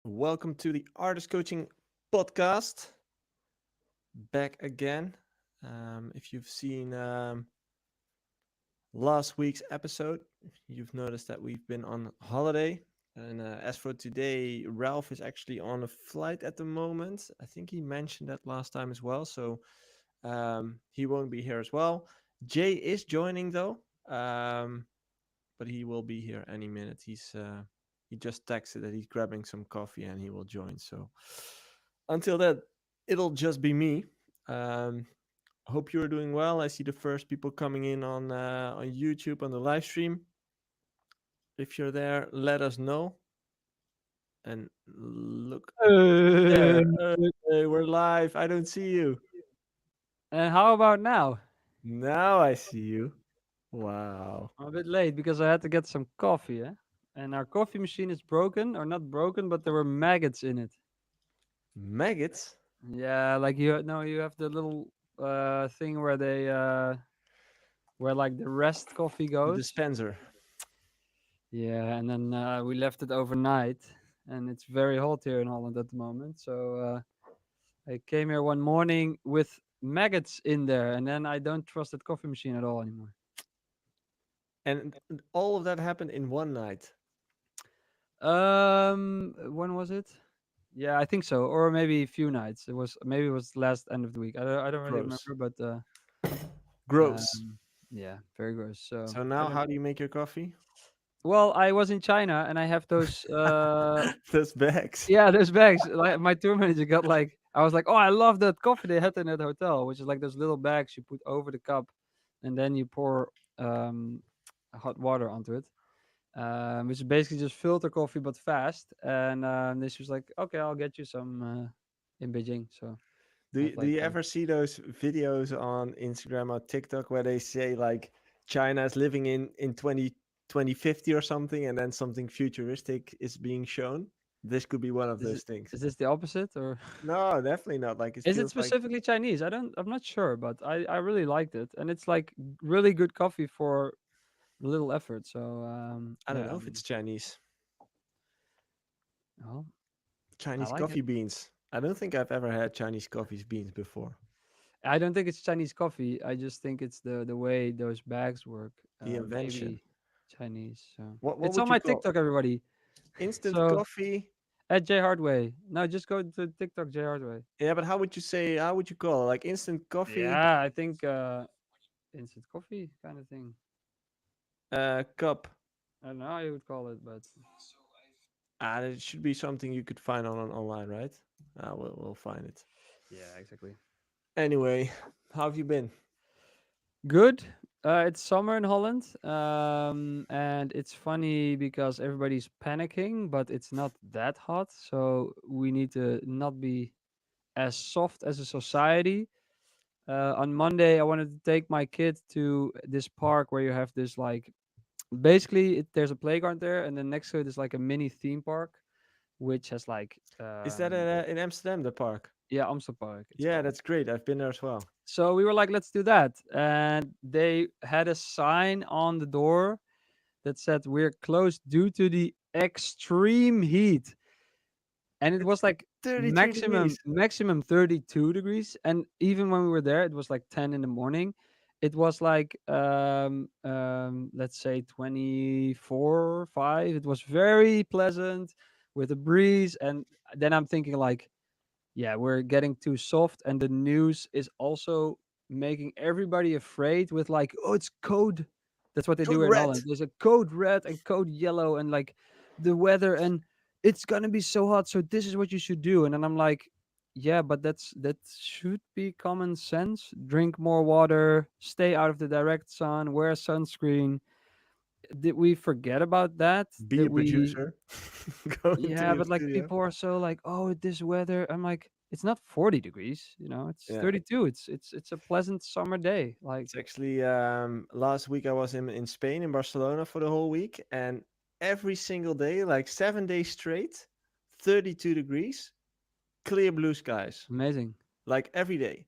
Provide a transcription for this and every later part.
Welcome to the Artist Coaching Podcast. Back again. If you've seen last week's episode, you've noticed that we've been on holiday. And as for today, Ralph is actually on a flight at the moment. I think he mentioned that last time as well. So he won't be here as well. Jay is joining though, but he will be here any minute. He just texted that he's grabbing some coffee and he will join. So until then, it'll just be me. Um, Hope you're doing well. I see the first people coming in on YouTube on the live stream. If you're there, let us know. And look Uh, there. Okay, we're live. I don't see you. and how about now? Now I see you. Wow. I'm a bit late because I had to get some coffee, and our coffee machine is broken, or not broken, but there were maggots in it. Maggots? Yeah, like you have the little thing where where like the rest coffee The goes. dispenser. Yeah, and then we left it overnight, and it's very hot here in Holland at the moment. So I came here one morning with maggots in there, and then I don't trust that coffee machine at all anymore. And all of that happened in one night. When was it? Yeah, I think so, or maybe a few nights. It was last end of the week. I don't really Gross. remember, but Gross. um, yeah, very gross. So So I now, don't how know. do you make your coffee? Well, I was in China and I have those. Those bags. Yeah, those bags. Like my tour manager got like, I was like, oh, I love that coffee they had in that hotel, which is like those little bags you put over the cup, and then you pour hot water onto it. Which is basically just filter coffee but fast. And then she was like, "Okay, I'll get you some in Beijing." So Do I you, have do like you ever see those videos on Instagram or TikTok where they say like China is living in 2050 or something, and then something futuristic is being shown? This could be one of is those it things. is this the opposite or No, definitely not. Like it is it feels like specifically Chinese? I'm not sure, but I really liked it, and it's like really good coffee for little effort. So I don't yeah, know if it's Chinese. well, I Chinese like it. coffee beans. I don't think I've ever had Chinese coffee beans before. I don't think it's Chinese coffee. I just think it's the way those bags work. The invention. Maybe Chinese. So What it's would on you my call TikTok, everybody. instant So coffee? at J Hardway. No, just go to TikTok J Hardway. Yeah, but how would you say? How would you call it? Like instant coffee Yeah, I think instant coffee kind of thing. cup. I don't know how you would call it, but It should be something you could find on online, right? We'll find it. yeah, exactly. Anyway, how have you been? Good. It's summer in Holland, and it's funny because everybody's panicking, but it's not that hot. So we need to not be as soft as a society. On Monday, I wanted to take my kid to this park where you have this like basically there's a playground there, and then next to it is like a mini theme park, which has like Is that in Amsterdam, the park? yeah, Amstel Park it's Yeah, called. that's great. I've been there as well. So we were like, let's do that, and they had a sign on the door that said we're closed due to the extreme heat, and it It's was like 33 degrees. maximum 32 degrees, and even when we were there it was like 10 in the morning. It was like let's say 24 5. It was very pleasant with a breeze, and then I'm thinking like, yeah, we're getting too soft, and the news is also making everybody afraid with like, oh, it's code. That's what they do Code here in red. Holland. There's a code red and code yellow, and like the weather, and it's gonna be so hot, so this is what you should do. And then I'm like, yeah, but that should be common sense. Drink more water, stay out of the direct sun, wear sunscreen. Did we forget about that? Be Did a we producer. Go into Yeah, the but like studio. people are so like, oh, this weather. I'm like, it's not 40 degrees, it's Yeah. 32. It's a pleasant summer day. Like, It's actually last week I was in Spain in Barcelona for the whole week, and every single day, like 7 days straight, 32 degrees, clear blue skies, amazing. like every day.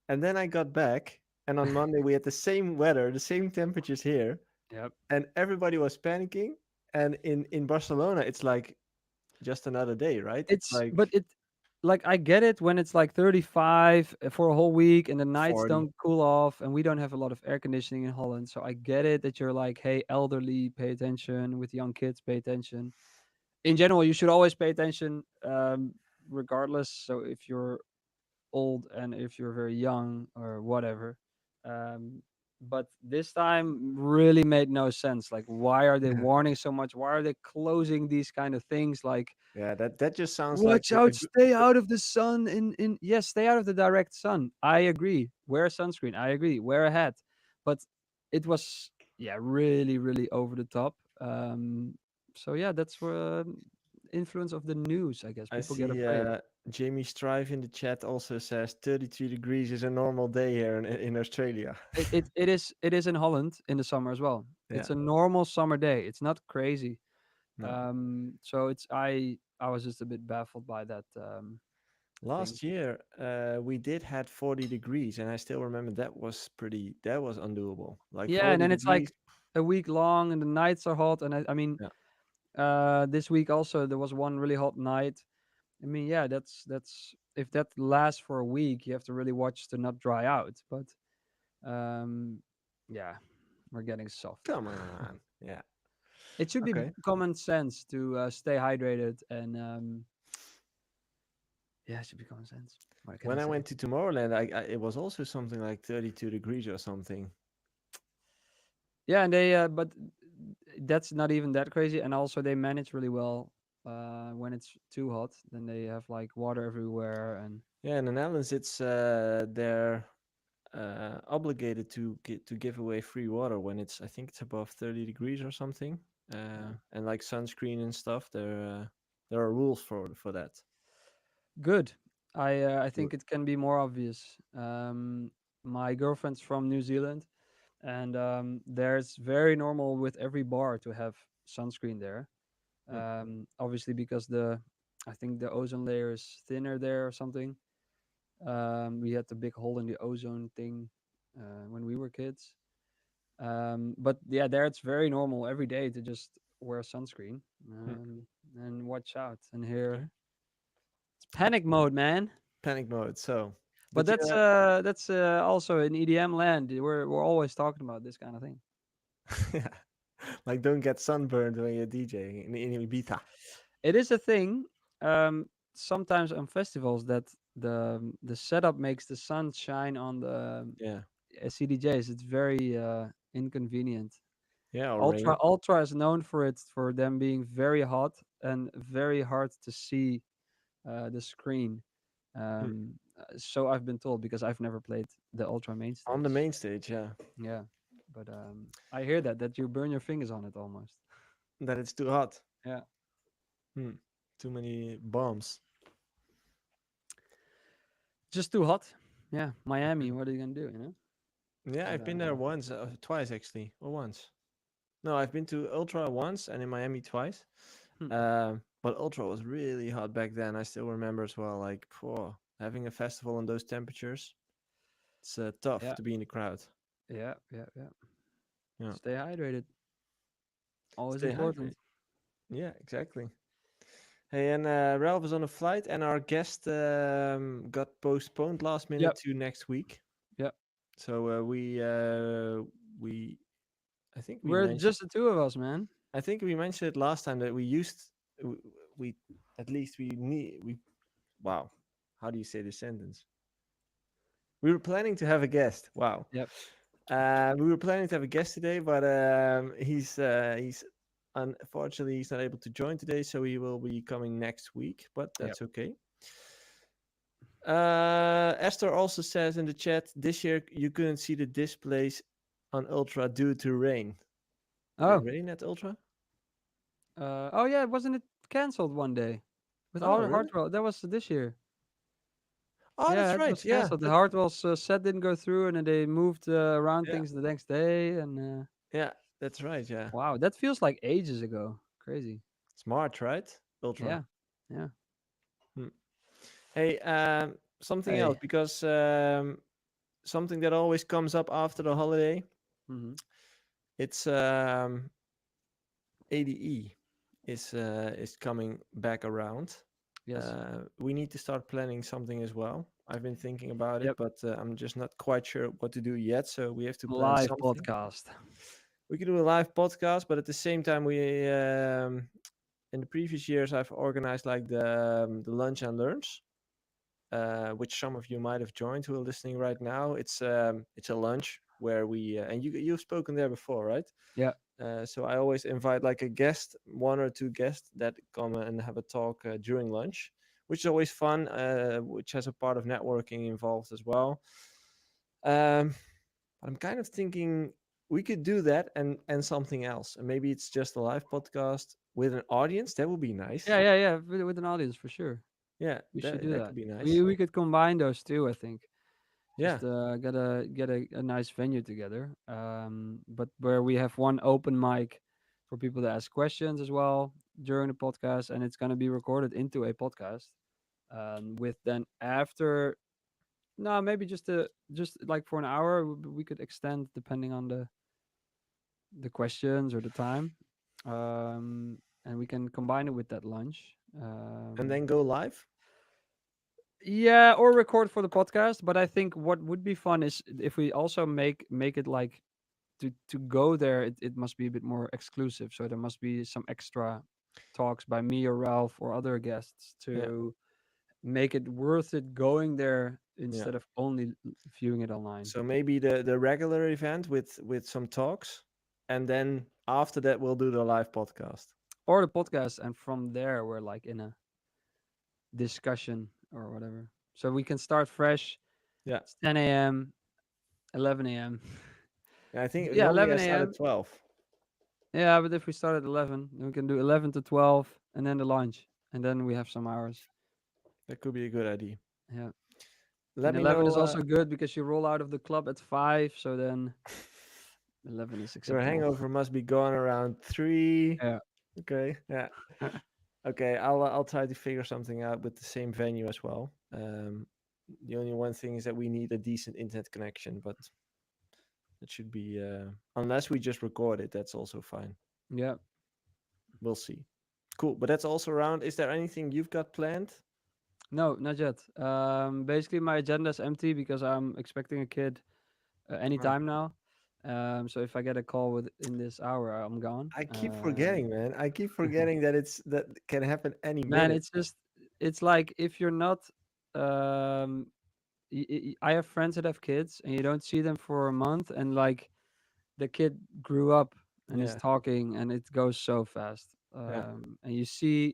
And then I got back, and on Monday we had the same weather, the same temperatures here, Yep. and everybody was panicking. And in Barcelona, it's like just another day, right? It's It's like but it like I get it when it's like 35 for a whole week and the nights 40. don't cool off and we don't have a lot of air conditioning in Holland. So I get it that you're like, hey, elderly, pay attention. With young kids, pay attention. In general, you should always pay attention, regardless. So if you're old and if you're very young or whatever. Um, but this time really made no sense. Like, why are they warning so much? Why are they closing these kind of things? Like, Yeah, that just sounds like watch out, stay out of the sun. In yes, stay out of the direct sun. I agree. Wear sunscreen. I agree. Wear a hat. But it was, yeah, really, really over the top. So yeah, that's where influence of the news. I guess I people get see afraid. Jamie Strive in the chat also says 33 degrees is a normal day here in Australia. It is in Holland in the summer as well. Yeah, It's a normal summer day. It's not crazy. no. So it's I was just a bit baffled by that thing. Last year, we did had 40 degrees, and I still remember that was undoable. Like Yeah, and 40 then it's degrees. like a week long, and the nights are hot. And I mean, Yeah, this week also there was one really hot night. I mean, yeah, that's if that lasts for a week, you have to really watch to not dry out. But um, yeah, we're getting soft. come on. Yeah, It should be okay. common sense to stay hydrated and yeah, it should be common sense. What can I When I say? went to Tomorrowland, it was also something like 32 degrees or something. Yeah, and they but that's not even that crazy. And also they manage really well when it's too hot. Then they have like water everywhere and Yeah, in the Netherlands, it's they're obligated to give away free water when it's I think it's above 30 degrees or something. yeah. And like sunscreen and stuff, there are rules for that. Good. I Good. think it can be more obvious. My girlfriend's from New Zealand, and there's very normal with every bar to have sunscreen there. Hmm. Obviously because the I think the ozone layer is thinner there or something. We had the big hole in the ozone thing when we were kids. But yeah, there it's very normal every day to just wear sunscreen Hmm. and watch out. And here Okay. it's panic mode, man. Panic mode. So, But but that's also in EDM land. We're always talking about this kind of thing. yeah, like don't get sunburned when you're DJing in Ibiza. It is a thing. Sometimes on festivals that the setup makes the sun shine on the Yeah, CDJs. It's very inconvenient. yeah, or Ultra rain. Ultra is known for them being very hot and very hard to see the screen. Hmm. So I've been told because I've never played the Ultra main On the stage. main stage. Yeah, Yeah, but I hear that you burn your fingers on it almost. that it's too hot. Yeah, Hmm. Too many bombs. just too hot. Yeah, Miami. What are you gonna do? You know. Yeah, But I've been there once, twice actually, or once. No, I've been to Ultra once and in Miami twice. hmm, But Ultra was really hot back then. I still remember as well. Like, having a festival in those temperatures, it's tough yeah, to be in the crowd. yeah. Yeah, Stay hydrated. Always stay hydrated. important. Yeah, exactly. Hey, and Ralph is on a flight, and our guest got postponed last minute Yep. to next week. Yep. So we I think we We're mentioned just the two of us, man. I think we mentioned it last time that we at least we wow, how do you say this sentence? We were planning to have a guest. Wow. Yep. We were planning to have a guest today, but he's unfortunately he's not able to join today, so he will be coming next week. But Yep. that's okay. Esther also says in the chat this year you couldn't see the displays on Ultra due to rain. Did it Oh. rain at Ultra? Oh yeah, wasn't it canceled one day with Oh, really? Hardwell? That was this year. Oh, Yeah, that's it right. was Yeah, canceled. The Hardwell's set didn't go through, and then they moved around yeah, things the next day. And yeah. That's right. Yeah, wow, that feels like ages ago. Crazy. it's March, right? Ultra. Yeah. Yeah. Hmm. Hey, something else Hey. because something that always comes up after the holiday. Hmm. It's ADE. is coming back around. Yes. We need to start planning something as well. I've been thinking about it, Yep. but I'm just not quite sure what to do yet. So we have to plan Live something. podcast. We can do a live podcast, but at the same time, we in the previous years I've organized like the lunch and learns, which some of you might have joined who are listening right now. It's a lunch where we and you've spoken there before, right? Yeah. So I always invite like a guest, one or two guests that come and have a talk during lunch, which is always fun, which has a part of networking involved as well. Um, I'm kind of thinking we could do that and something else, and maybe it's just a live podcast with an audience. That would be nice. Yeah, yeah, yeah. With an audience for sure. Yeah, We should that do that that. could be We nice. we could combine those two, I think. Yeah, Just get a nice venue together. But where we have one open mic for people to ask questions as well during the podcast, and it's gonna be recorded into a podcast. With then after, no, maybe just like for an hour, we could extend depending on the questions or the time. And we can combine it with that lunch. and Um, then go live. yeah, or record for the podcast. But I think what would be fun is if we also make it like to go there. It must be a bit more exclusive. So there must be some extra talks by me or Ralph or other guests Yeah, to make it worth it going there yeah. instead of only viewing it online. So maybe the regular event with some talks, and then after that we'll do the live podcast. Or the podcast, and from there we're like in a discussion or whatever. So we can start fresh. Yeah, It's 10 a.m., 11 a.m. and I think Yeah, normally I 11 start at a.m. 12. Yeah, but if we start at 11, then we can do 11 to 12 and then the lunch. And then we have some hours. That could be a good idea. Yeah. Let And me 11 know. is also good because you roll out of the club at 5. So then 11 is Your acceptable. hangover must be gone around 3. Yeah. Okay, yeah. Okay, I'll try to figure something out with the same venue as well. The only one thing is that we need a decent internet connection, but it should be unless we just record it, that's also fine. Yeah. We'll see. Cool, but that's also around. Is there anything you've got planned? No, not yet. Basically, my agenda is empty because I'm expecting a kid Ah, anytime now. So if I get a call in this hour, I'm gone. I keep forgetting, man. I keep forgetting that that can happen any Man, minute. it's just it's like if you're not um I have friends that have kids and you don't see them for a month and like the kid grew up and is Yeah, talking and it goes so fast. yeah, And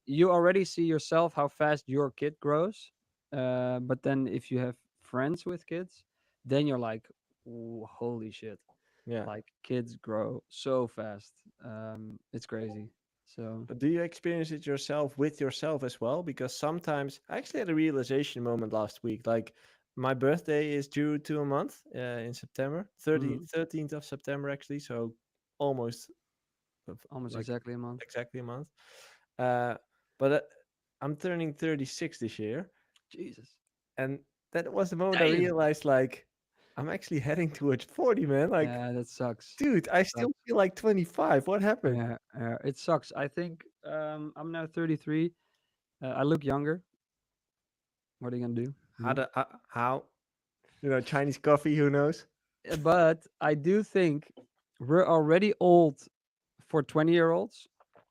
you already see yourself how fast your kid grows. But then if you have friends with kids, then you're like, "Ooh, holy shit. yeah. Like kids grow so fast. It's crazy." So But do you experience it yourself with yourself as well? Because sometimes I actually had a realization moment last week. Like my birthday is due to a month in September, mhm, 13th of September, actually. So almost almost like exactly a month. exactly a month. Uh, but I'm turning 36 this year. Jesus. And that was the moment I Damn. realized like I'm actually heading towards 40, man. Like, Yeah, that sucks. dude, I still Sucks. feel like 25. What happened? Yeah, it sucks. I think I'm now 33. I look younger. What are you gonna do? You know. How? Chinese coffee, who knows? But I do think we're already old for 20-year-olds.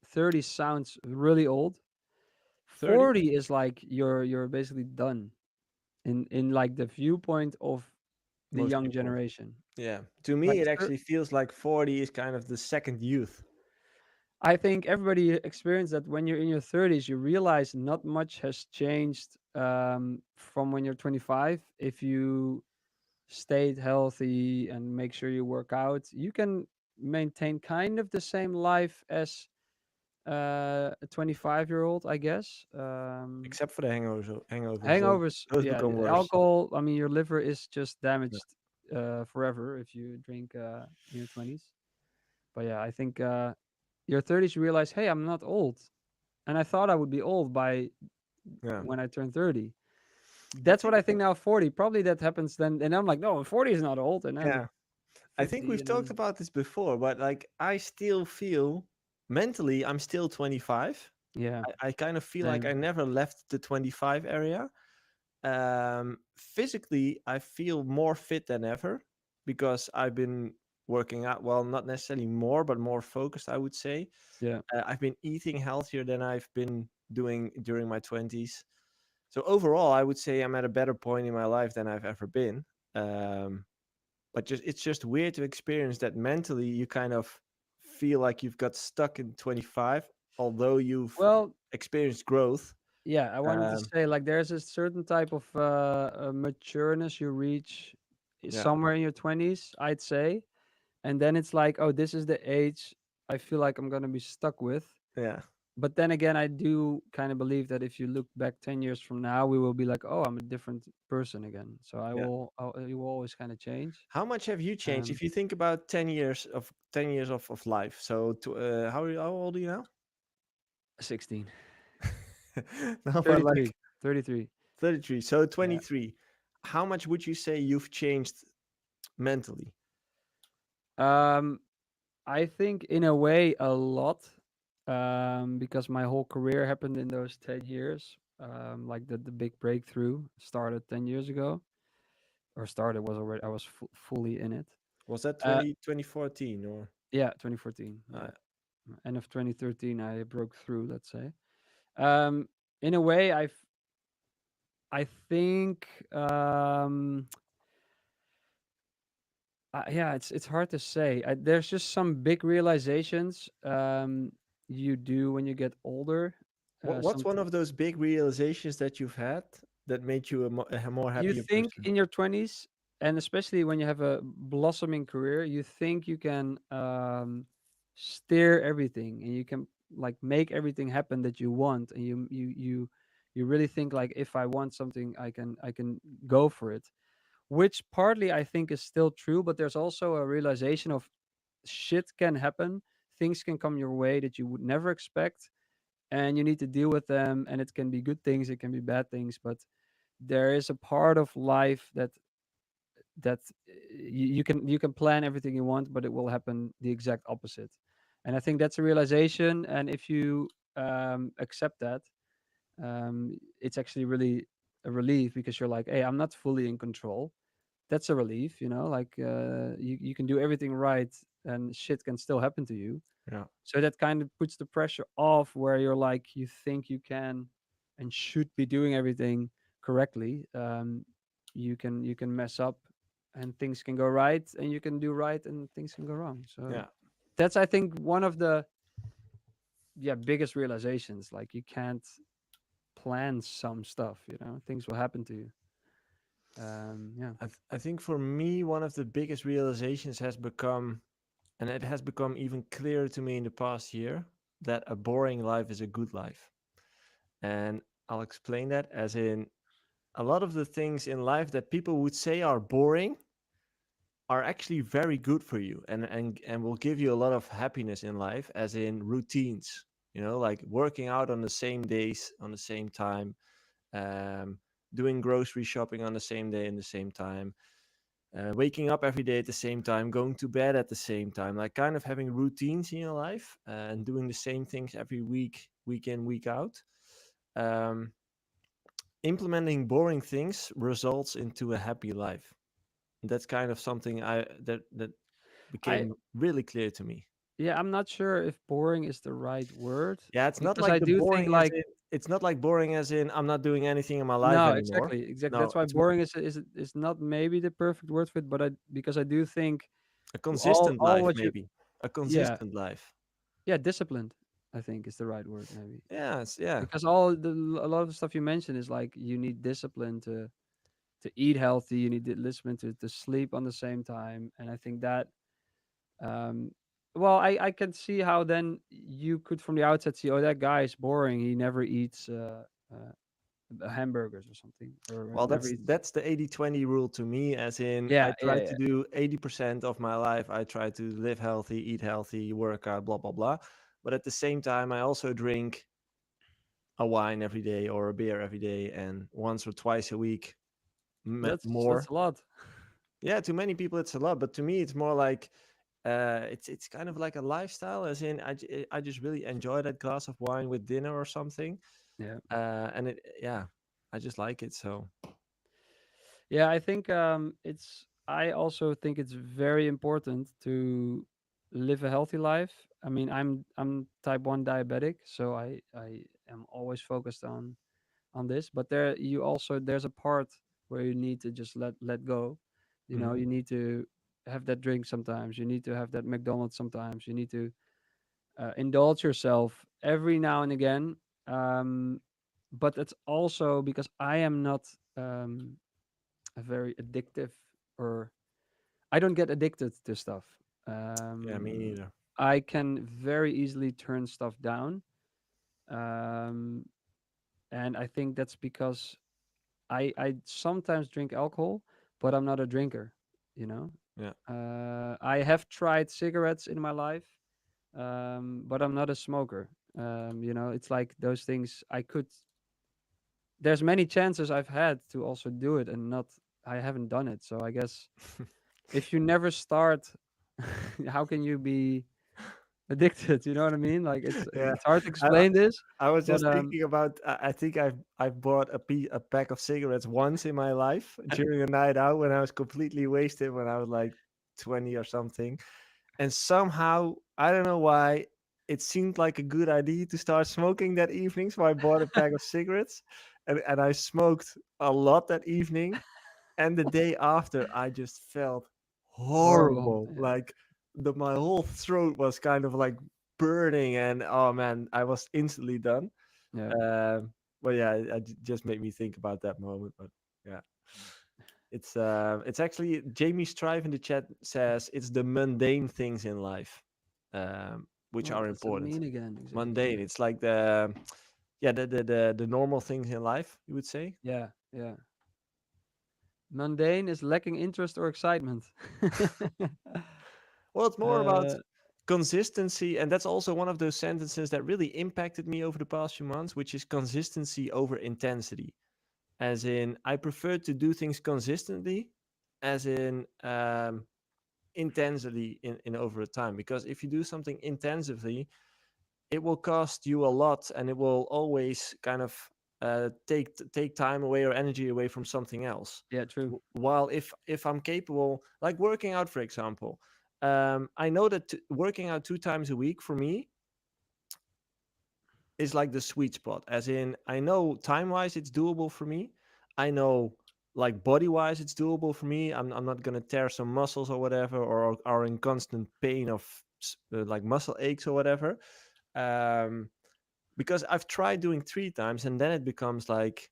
30 sounds really old. 30? 40 is like you're basically done in like the viewpoint of the Most young people. generation. Yeah. To me, Like it actually feels like 40 is kind of the second youth. I think everybody experienced that when you're in your 30s, you realize not much has changed from when you're 25. If you stayed healthy and make sure you work out, you can maintain kind of the same life as a 25-year-old, I guess. Except for the hangovers, Hangovers, those yeah, become worse. alcohol. I mean, your liver is just Yeah. damaged forever if you drink in your 20s. But yeah, I think your 30s, you realize, hey, I'm not old, and I thought I would be old by Yeah. when I turned 30. I That's what think, I think now. 40, probably that happens then, and I'm like, no, 40 is not old, and then yeah. I think 50, we've and talked then about this before, but like I still feel mentally, I'm still 25. Yeah, I kind of feel like I same. never left the 25 area. Physically, I feel more fit than ever because I've been working out. Well, not necessarily more, but more focused, I would say. Yeah. I've been eating healthier than I've been doing during my 20s. So overall, I would say I'm at a better point in my life than I've ever been. Um, but just it's just weird to experience that mentally. You kind of feel like you've got stuck in 25, although you've Well, experienced growth. yeah, I wanted to Um, say like there's a certain type of matureness you reach yeah, somewhere in your 20s, I'd say. And then it's like, oh, this is the age I feel like I'm going to be stuck with. yeah, But then again, I do kind of believe that if you look back 10 years from now, we will be like, oh, I'm a different person again. So yeah. it will always kind of change. How much have you changed? Um, If you think about 10 years of life. So how old are you now? 16, Now we're like 33, 33. 33. So Yeah. 23. How much would you say you've changed mentally? Um, I think in a way a lot, because my whole career happened in those 10 years. Like the big breakthrough started 10 years ago, or started was already, I was fully in it. Was that Uh, 2014 or yeah, 2014. Yeah. uh, End of 2013, I broke through, let's say. Um, in a way, I think, yeah, it's hard to say. There's just some big realizations you do when you get older. what's Some one of those big realizations that you've had that made you a more You happier think person? in your 20s, and especially when you have a blossoming career, you think you can steer everything, and you can like make everything happen that you want, and you really think like, if I want something, I can go for it, which partly I think is still true, but there's also a realization of shit can happen, things can come your way that you would never expect, and you need to deal with them, and it can be good things, it can be bad things, but there is a part of life that you can plan everything you want, but it will happen the exact opposite. And I think that's a realization, and if you accept that, it's actually really a relief, because you're like, hey, I'm not fully in control. That's a relief, like you can do everything right, and shit can still happen to you. Yeah, So that kind of puts the pressure off, where you're like, you think you can and should be doing everything correctly. You can mess up, and things can go right, and you can do right and things can go wrong. So yeah. that's, I think, one of the, yeah, biggest realizations. Like, you can't plan some stuff, things will happen to you. Yeah. I think for me, one of the biggest realizations has become, and it has become even clearer to me in the past year, that a boring life is a good life. And I'll explain that as in a lot of the things in life that people would say are boring are actually very good for you and will give you a lot of happiness in life, as in routines, like working out on the same days, on the same time, um, doing grocery shopping on the same day and the same time, waking up every day at the same time, going to bed at the same time, like kind of having routines in your life and doing the same things every week, week in, week out. Um, Implementing boring things results into a happy life. That's kind of something that I became really clear to me. Yeah, I'm not sure if boring is the right word, Yeah, it's not because like I the do think boring as like, in it's not like boring as in I'm not doing anything in my life no, anymore. exactly, exactly. No, That's why it's more boring is not maybe the perfect word for it, but because I do think a all consistent all life, what you maybe. A yeah, consistent life. yeah, disciplined, I think, is the right word, maybe. Yeah. Because a lot of the stuff you mentioned is like, you need discipline to eat healthy, you need discipline to sleep on the same time, and I think that, um well, I can see how then you could from the outset see, oh, that guy is boring, he never eats hamburgers or something, or Well, never that's eats. that's the 80-20 rule to me, as in Yeah, I yeah, try yeah. to do 80% of my life. I try to live healthy, eat healthy, work out, blah blah blah. But at the same time, I also drink a wine every day or a beer every day, and once or twice a week That's more. a lot. Yeah, to many people it's a lot, but to me it's more like It's kind of like a lifestyle, as in I just really enjoy that glass of wine with dinner or something. Yeah. And it yeah, I just like it. So Yeah, I think it's. I also think it's very important to live a healthy life. I mean, I'm type 1 diabetic, so I am always focused on this. But there's a part where you need to just let go. You know, mhm. you need to have that drink sometimes. You need to have that McDonald's sometimes. You need to indulge yourself every now and again. Um, but it's also because I am not a very addictive, or I don't get addicted to stuff. Yeah, me Um, neither. I can very easily turn stuff down. Um, and I think that's because I sometimes drink alcohol, but I'm not a drinker, you know? Yeah. I have tried cigarettes in my life, but I'm not a smoker. You know, it's like those things I could. There's many chances I've had to also do it, and not I haven't done it. So I guess if you never start, how can you be addicted? You know what I mean? Like Yeah. it's hard to I explain this, I was but just thinking about. I think I've bought a pack of cigarettes once in my life during a night out when I was completely wasted when I was like 20 or something, and somehow I don't know why it seemed like a good idea to start smoking that evening. So I bought a pack of cigarettes, and I smoked a lot that evening. And the day after, I just felt horrible. horrible. Yeah, Like my whole throat was kind of like burning, and oh man, I was instantly done. yeah. But yeah, just made me think about that moment. But yeah, it's actually Jamie Strive in the chat says it's the mundane things in life, which What are does it important. mean again? Exactly. Mundane. It's like the yeah the normal things in life. You would say. Yeah, yeah. Mundane is lacking interest or excitement. Well, it's more about uh, consistency, and that's also one of those sentences that really impacted me over the past few months, which is consistency over intensity. As in, I prefer to do things consistently, as in intensely in over time. Because if you do something intensively, it will cost you a lot, and it will always kind of take time away or energy away from something else. yeah, true. While if I'm capable, like working out, for example, I know that working out 2 times a week for me is like the sweet spot. As in, I know time wise it's doable for me. I know like body wise it's doable for me. I'm not gonna tear some muscles or whatever, or are in constant pain of like muscle aches or whatever. Um, because I've tried doing 3 times, and then it becomes like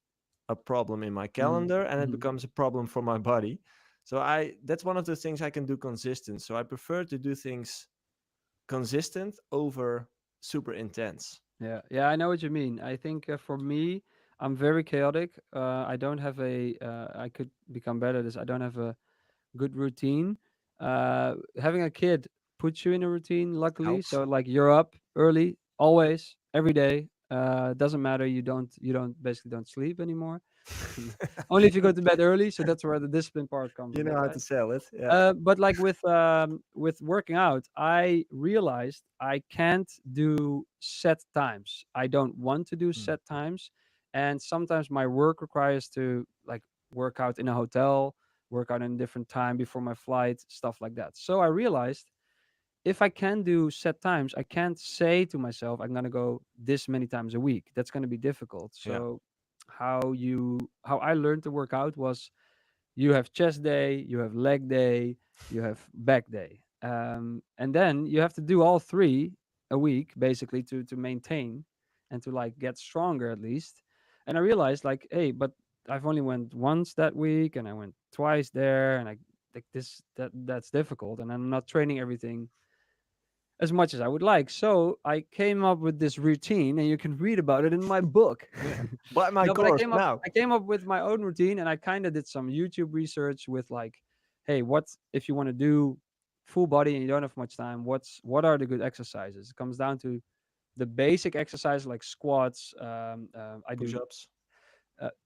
a problem in my Mm-hmm. calendar, and it Mm-hmm. becomes a problem for my body. So I that's one of the things I can do consistent. So I prefer to do things consistent over super intense. Yeah, yeah, I know what you mean. I think for me, I'm very chaotic. I don't have a. I could become better at this. I don't have a good routine. Having a kid puts you in a routine, luckily. Helps. So like you're up early, always, every day. Doesn't matter. You don't basically don't sleep anymore. Only if you go to bed early. So that's where the discipline part comes You on know that how to side. sell it. Yeah. But like with working out, I realized I can't do set times. I don't want to do Mm. set times, and sometimes my work requires to like work out in a hotel, work out in a different time before my flight, stuff like that. So I realized if I can do set times, I can't say to myself I'm gonna go this many times a week. That's gonna be difficult. Yeah. So how I learned to work out was you have chest day, you have leg day, you have back day, and then you have to do all three a week basically to maintain and to like get stronger at least. And I realized like, hey, but I've only went once that week, and I went twice there, and I like that's difficult, and I'm not training everything as much as I would like. So I came up with this routine, and you can read about it in my book. Yeah. Buy my No, but course now. I came up with my own routine, and I kind of did some YouTube research with like, hey, what if you want to do full body and you don't have much time? What are the good exercises? It comes down to the basic exercise like squats. I Push do ups.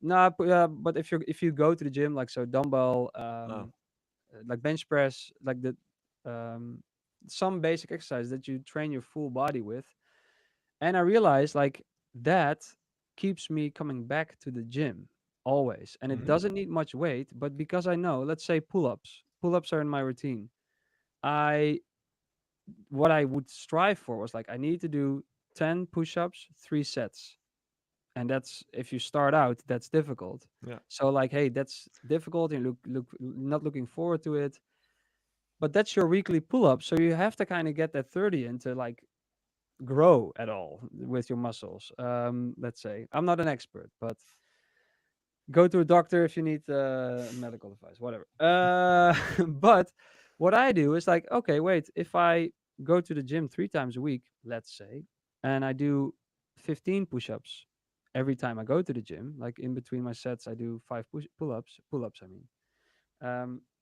no, but if you go to the gym like so dumbbell, Oh. like bench press, like the um some basic exercise that you train your full body with. And I realized like that keeps me coming back to the gym always. And it Hmm. doesn't need much weight, but because I know, let's say pull-ups. Pull-ups are in my routine. I What I would strive for was like I need to do 10 push-ups, 3 sets. And that's if you start out, that's difficult. Yeah. So like, hey, that's difficult and look not looking forward to it. But that's your weekly pull-up. So you have to kind of get that 30 in to like grow at all with your muscles. Let's say I'm not an expert, but go to a doctor if you need medical advice, whatever. But what I do is like, okay, wait, if I go to the gym 3 times a week, let's say, and I do 15 push-ups every time I go to the gym, like in between my sets, I do pull-ups, I mean.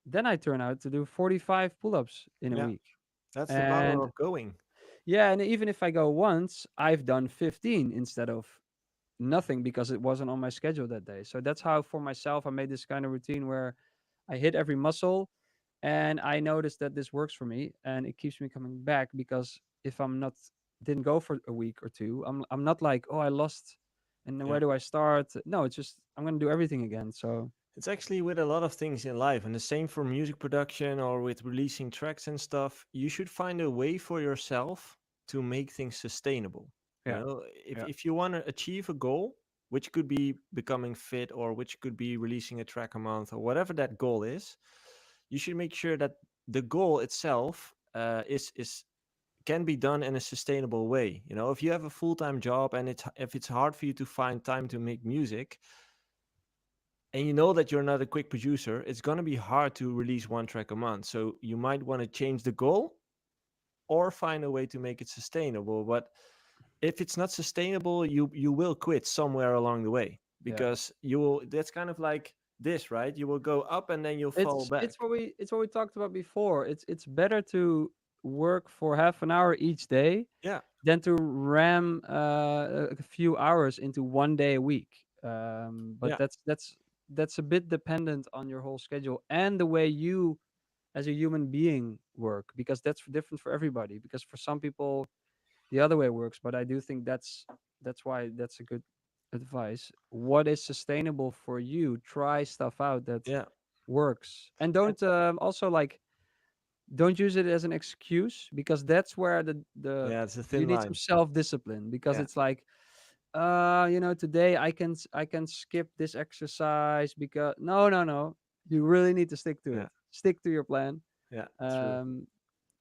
Then I turn out to do 45 pull-ups in a Yeah. week. That's the power And of going. yeah, and even if I go once, I've done 15 instead of nothing because it wasn't on my schedule that day. So that's how for myself I made this kind of routine where I hit every muscle and I noticed that this works for me and it keeps me coming back because if I'm not didn't go for a week or two, I'm not like, oh, I lost and then Yeah. where do I start? No, it's just I'm going to do everything again. So It's actually with a lot of things in life, and the same for music production or with releasing tracks and stuff. You should find a way for yourself to make things sustainable. You yeah, know, if yeah, if you want to achieve a goal, which could be becoming fit or which could be releasing a track a month or whatever that goal is, you should make sure that the goal itself is can be done in a sustainable way. You know, if you have a full-time job and if it's hard for you to find time to make music, and you know that you're not a quick producer, it's going to be hard to release one track a month. So you might want to change the goal or find a way to make it sustainable. But if it's not sustainable, you will quit somewhere along the way, yeah. because you will. That's kind of like this, right? You will go up and then you'll fall It's back. what we talked about before. It's better to work for half an hour each day Yeah, than to ram a few hours into 1 day a week. But yeah, that's a bit dependent on your whole schedule and the way you, as a human being, work because that's different for everybody. Because for some people, the other way works. But I do think that's why that's a good advice. What is sustainable for you? Try stuff out that yeah, works, and and, don't also like don't use it as an excuse because that's where the yeah. It's a you thin need some line. self-discipline because Yeah, it's like today I can skip this exercise because no, you really need to stick to yeah, it, stick to your plan. yeah. True. um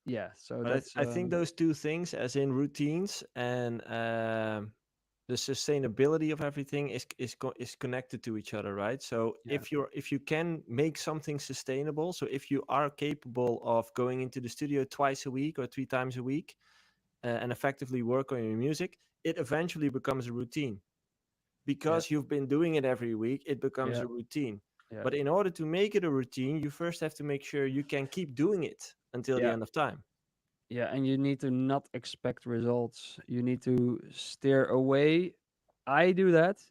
yeah, so But that's I think those two things, as in routines and the sustainability of everything, is connected to each other, right? So yeah, if you can make something sustainable, so if you are capable of going into the studio twice a week or 3 times a week, and effectively work on your music, it eventually becomes a routine. yeah, Because you've been doing it every week, it becomes yeah, a routine. yeah, But in order to make it a routine, you first have to make sure you can keep doing it until the yeah. end of time. Yeah, and you need to not expect results. You need to steer away. I do that.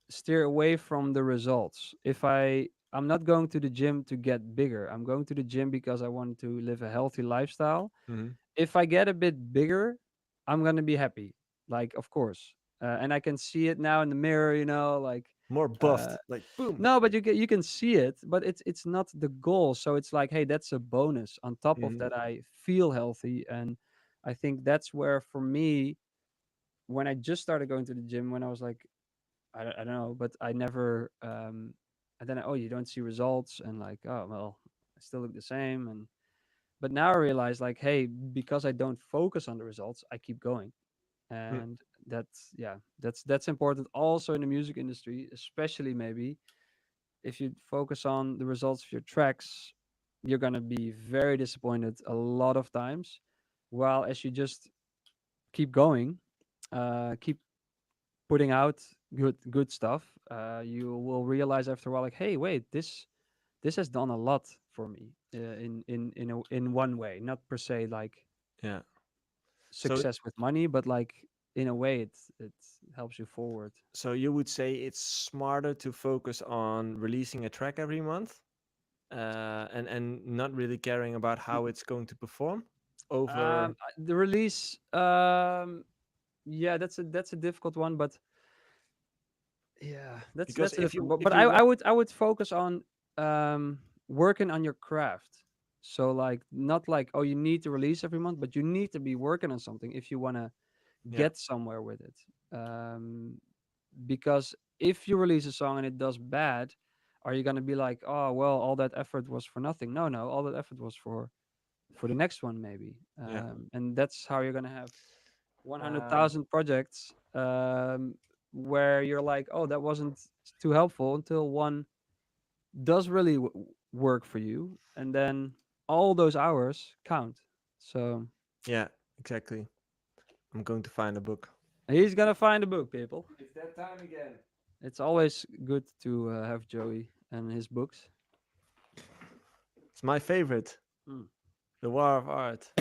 Steer away from the results. If I'm not going to the gym to get bigger. I'm going to the gym because I want to live a healthy lifestyle. Mhm. If I get a bit bigger, I'm going to be happy. Like, of course. And I can see it now in the mirror, like More uh buffed, like boom. no, but you can see it, but it's not the goal. So it's like, hey, that's a bonus. On top of Mhm. that, I feel healthy, and I think that's where for me, when I just started going to the gym, when I was like, I don't know, but I never, and then oh, you don't see results, and like, oh well, I still look the same, and but now I realize like, hey, because I don't focus on the results, I keep going, Mm. and that's important also in the music industry, especially maybe if you focus on the results of your tracks, you're gonna be very disappointed a lot of times. While as you just keep going, keep putting out good stuff, you will realize after a while, like, hey, wait, this has done a lot for me in one way, not per se like Yeah. So success with money, but like in a way it helps you forward. so you would say it's smarter to focus on releasing a track every month, and not really caring about how it's going to perform. over? The release, yeah, that's a difficult one, but yeah, Because that's a if different. you But if you want, I would focus on working on your craft. So like not like, oh, you need to release every month, but you need to be working on something if you want to yeah, get somewhere with it. Because if you release a song and it does bad, are you gonna be like, oh well, all that effort was for nothing? No, no, all that effort was for the next one maybe. yeah, And that's how you're gonna have um, 100,000 projects where you're like, oh, that wasn't too helpful until one does really work for you, and then all those hours count. So yeah, exactly. I'm going to find a book. he's gonna find a book, people. It's that time again. It's always good to have Joey and his books. It's my favorite, Mm. The War of Art.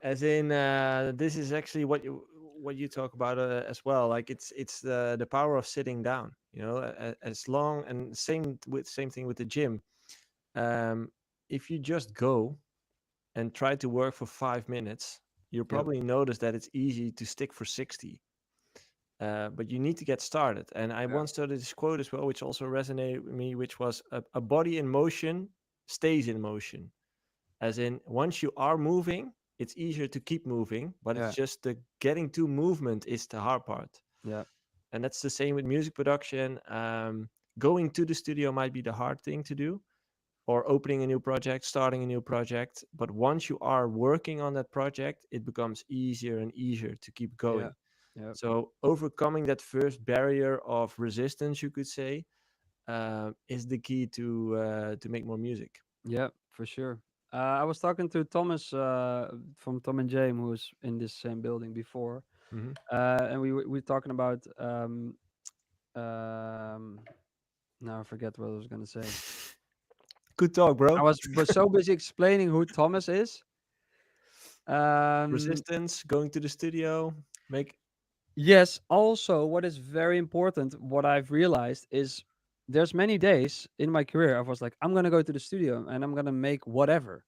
As in, this is actually what you talk about as well. Like it's the power of sitting down. You know, as long and same thing with the gym. Um, if you just go and try to work for 5 minutes, you'll Yep. probably notice that it's easy to stick for 60. But you need to get started. And I Yeah. once heard this quote as well, which also resonated with me, which was a body in motion stays in motion. As in, once you are moving, it's easier to keep moving, but it's Yeah. just the getting to movement is the hard part. Yeah. And that's the same with music production. Going to the studio might be the hard thing to do, or opening a new project, starting a new project. But once you are working on that project, it becomes easier and easier to keep Yeah. going. Yeah. So overcoming that first barrier of resistance, you could say, is the key to make more music. Yeah, for sure. I was talking to Thomas from Tom and James, who was in this same building before, Hmm. and we were talking about um, now I forget what I was gonna say. Good talk, I bro. was so busy explaining who Thomas is. Um, Resistance, going to the studio, make. yes. Also, what is very important, what I've realized is there's many days in my career I was like, I'm gonna go to the studio and I'm gonna make whatever.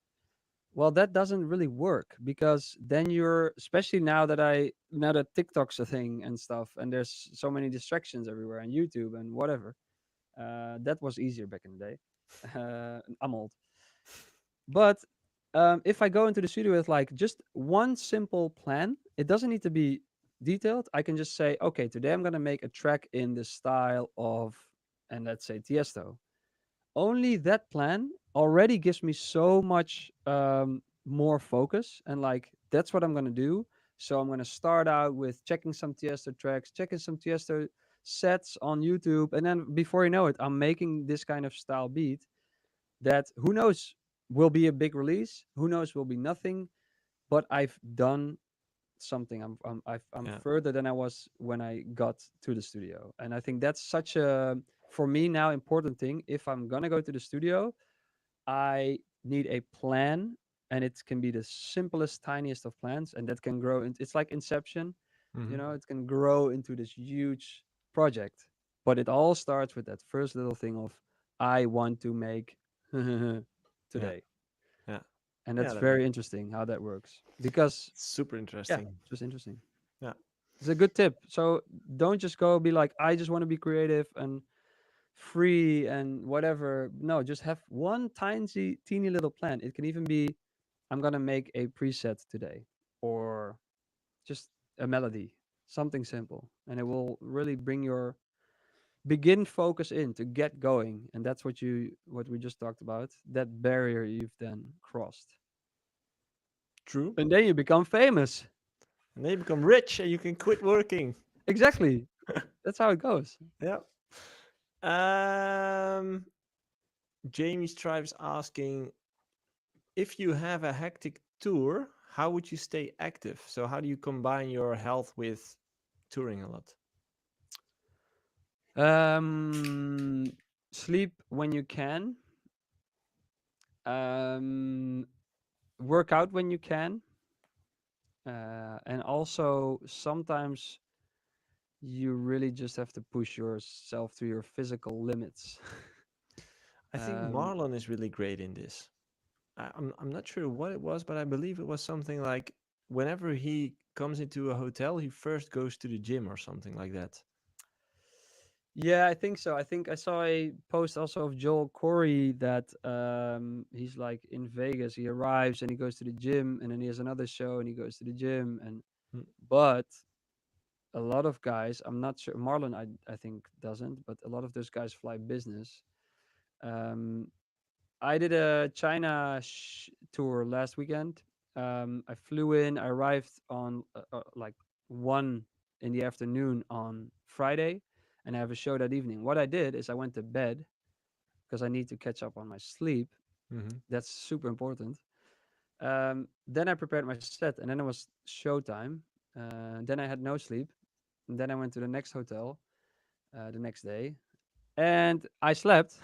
Well, that doesn't really work because then you're, especially now that TikTok's a thing and stuff, and there's so many distractions everywhere and YouTube and whatever. That was easier back in the day. I'm old. But if I go into the studio with like just one simple plan, it doesn't need to be detailed. I can just say, okay, today I'm gonna make a track in the style of, and let's say Tiesto. Only that plan already gives me so much more focus, and like that's what I'm gonna do. So I'm gonna start out with checking some Tiesto tracks, checking some Tiesto sets on YouTube, and then before you know it, I'm making this kind of style beat that who knows will be a big release, who knows will be nothing, but I've done something. I'm Yeah. further than I was when I got to the studio, and I think that's such a, for me now, important thing. If I'm gonna go to the studio, I need a plan, and it can be the simplest, tiniest of plans, and that can grow. It's like Inception, Hmm. it can grow into this huge project. But it all starts with that first little thing of, I want to make Yeah. today, Yeah. and Yeah. that's That makes very interesting how that works because super yeah, interesting. just interesting. Yeah. It's a good tip. So don't just go be like, I just want to be creative and free and whatever. No, just have one tiny, teeny little plan. It can even be, I'm gonna make a preset today, or just a melody, something simple, and it will really bring your begin focus in to get going. And that's what we just talked about. That barrier you've then crossed, True. and then you become famous. And then you become rich and you can quit working. Exactly. That's how it goes. Yeah. Um, Jamie Strives asking, if you have a hectic tour, how would you stay active? So how do you combine your health with touring a lot? Um, Sleep when you can. Um, Work out when you can. And also sometimes you really just have to push yourself to your physical limits. I think um, Marlon is really great in this. I'm not sure what it was, but I believe it was something like whenever he comes into a hotel, he first goes to the gym or something like that. Yeah, I think so. I think I saw a post also of Joel Corey that he's like in Vegas. He arrives and he goes to the gym, and then he has another show and he goes to the gym. And Mm, but a lot of guys, I'm not sure. Marlon, I think doesn't, but a lot of those guys fly business. Um, I did a China tour last weekend. I flew in. I arrived on like 1 in the afternoon on Friday, and I have a show that evening. What I did is I went to bed because I need to catch up on my sleep. mm-hmm. That's super important. Then I prepared my set, and then it was showtime. Then I had no sleep. And then I went to the next hotel the next day, and I slept.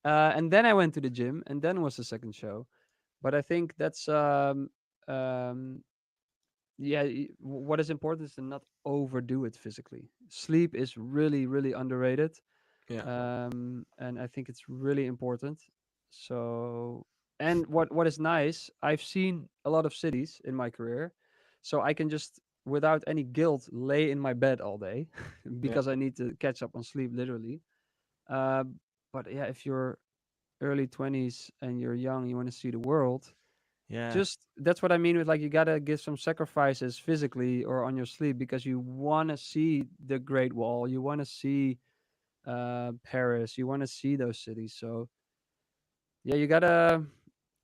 And then I went to the gym, and then was the second show. But I think that's um, yeah. What is important is to not overdo it physically. Sleep is really, really underrated, Yeah, and I think it's really important. So, and what is nice, I've seen a lot of cities in my career, so I can just without any guilt lay in my bed all day yeah. because I need to catch up on sleep literally. Uh, but yeah, if you're early 20s and you're young, you want to see the world. Yeah, Just that's what I mean with like you gotta give some sacrifices physically or on your sleep because you want to see the Great Wall, you want to see Paris, you want to see those cities. So yeah, you gotta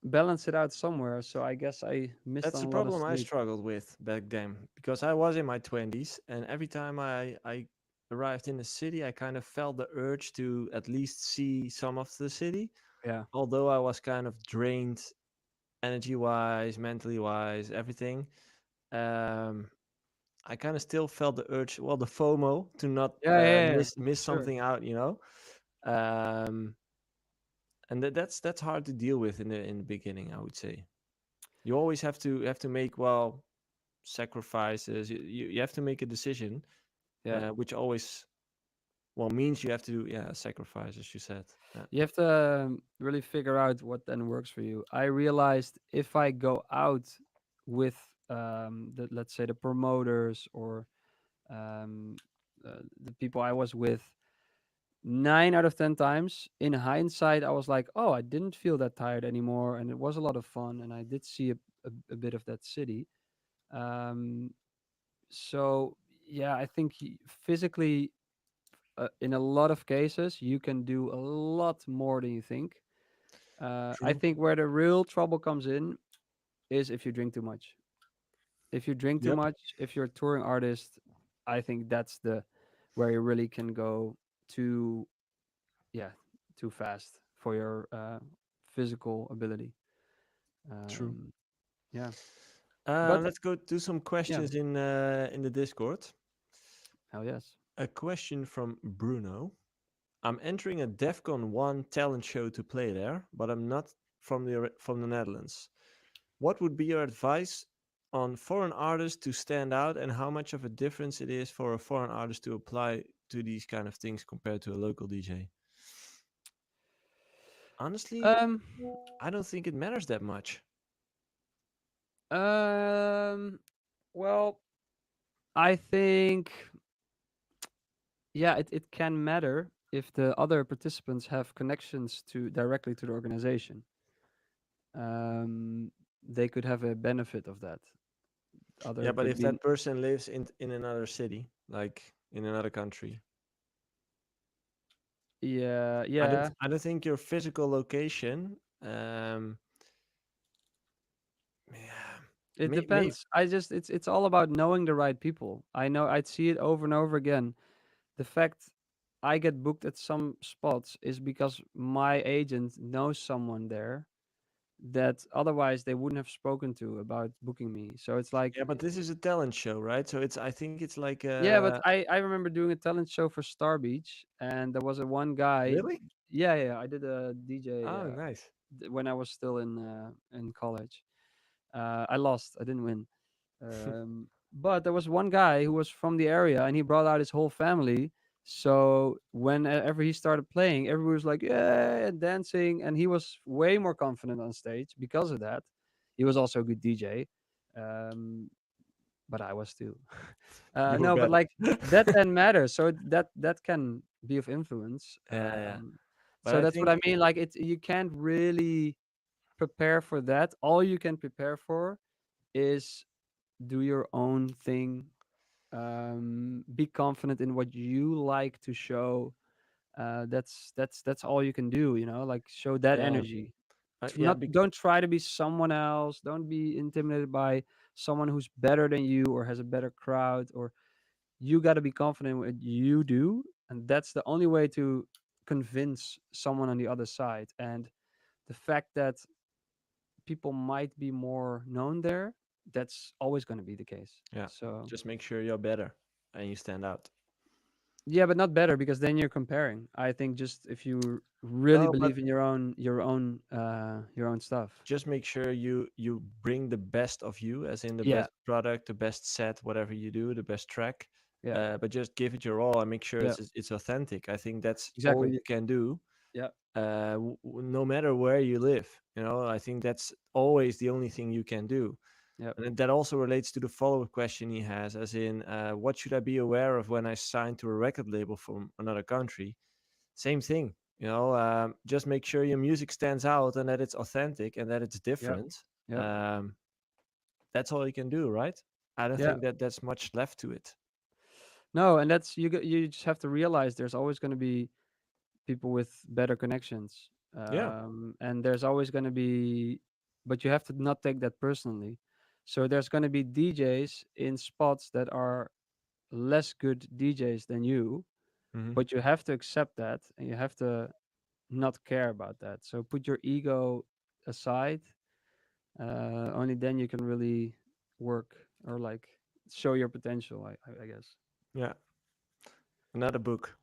balance it out somewhere. So I guess I missed that's on the a lot of problem I sleep. struggled with back then because I was in my 20s, and every time I arrived in the city, I kind of felt the urge to at least see some of the city, Yeah, although I was kind of drained energy wise, mentally wise, everything. Um, I kind of still felt the urge, well, the FOMO to not yeah, miss for sure. something out, you know. Um, and that's hard to deal with in the beginning, I would say. You always have to make, well, sacrifices. You have to make a decision, Yeah. which always, well, means you have to, yeah, sacrifice, as you said. Yeah. You have to really figure out what then works for you. I realized if I go out with let's say the promoters or um, the people I was with, 9 out of 10 times, in hindsight, I was like, oh, I didn't feel that tired anymore, and it was a lot of fun, and I did see a bit of that city. Um, so yeah, I think physically, in a lot of cases, you can do a lot more than you think. I True. think where the real trouble comes in is if you drink too much. If you drink too Yep. much, if you're a touring artist, I think that's the where you really can go too, yeah, too fast for your physical ability. True. Um, yeah, but Let's go to some yeah, questions in the Discord. hell yes. A question from Bruno. I'm entering a DEFCON 1 talent show to play there, but I'm not from the Netherlands. What would be your advice on foreign artists to stand out, and how much of a difference it is for a foreign artist to apply to these kind of things compared to a local DJ? Honestly, Um, I don't think it matters that much. um, well, I think yeah, it can matter if the other participants have connections to directly to the organization. Um, they could have a benefit of that. Yeah, Other but could if be that person lives in another city, like in another country, yeah, yeah. I don't think your physical location. Yeah, It may depends. I just it's all about knowing the right people. I know I'd see it over and over again. The fact I get booked at some spots is because my agent knows someone there that otherwise they wouldn't have spoken to about booking me. So it's like, yeah, but this is a talent show, right? So it's, I think it's like yeah, but I remember doing a talent show for Star Beach, and there was a one guy. really? Yeah, yeah, I did a DJ Oh, nice. when I was still in college. I lost. I didn't win. But there was one guy who was from the area, and he brought out his whole family. So whenever he started playing, everyone was like, yeah, and dancing, and he was way more confident on stage because of that. He was also a good DJ, um, but I was too. You were No, but better. like that then matters. So that can be of influence. Yeah, yeah. But So I that's what think I mean. Like you can't really prepare for that. All you can prepare for is do your own thing. Be confident in what you like to show. That's all you can do. Like show that yeah, energy. yeah, Not don't try to be someone else. Don't be intimidated by someone who's better than you or has a better crowd. Or you got to be confident in what you do, and that's the only way to convince someone on the other side. And the fact that people might be more known there, that's always going to be the case. yeah. So Just make sure you're better and you stand out. yeah, but not better because then you're comparing. I think just if you really No, but believe in your own stuff. just make sure you bring the best of you, as in the Yeah, best product, the best set, whatever you do, the best track. yeah, But just give it your all and make sure yeah, it's authentic. I think that's all exactly. you can do. Yeah, No matter where you live, I think that's always the only thing you can do. yeah, And that also relates to the follow-up question he has, as in, what should I be aware of when I sign to a record label from another country? Same thing, just make sure your music stands out and that it's authentic and that it's yeah, different. yeah, Um, that's all you can do, right? I don't yeah. think that there's much left to it. No, and that's you just have to realize there's always going to be people with better connections. Yeah. And there's always going to be, but you have to not take that personally. So there's going to be DJs in spots that are less good DJs than you, Hmm. but you have to accept that and you have to not care about that. So put your ego aside. Only then you can really work or like show your potential, I guess. Yeah. Another book.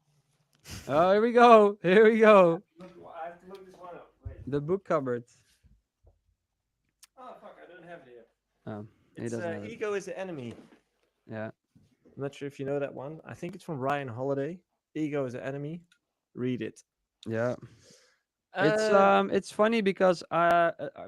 Oh, here we go. Here we go. Look, I have to look this one up. Wait. The book cupboard. Oh fuck! I don't have it here. Oh, he It's doesn't have it. Ego is the Enemy. Yeah. I'm not sure if you know that one. I think it's from Ryan Holiday. Ego is the Enemy. Read it. Yeah. Uh, It's funny because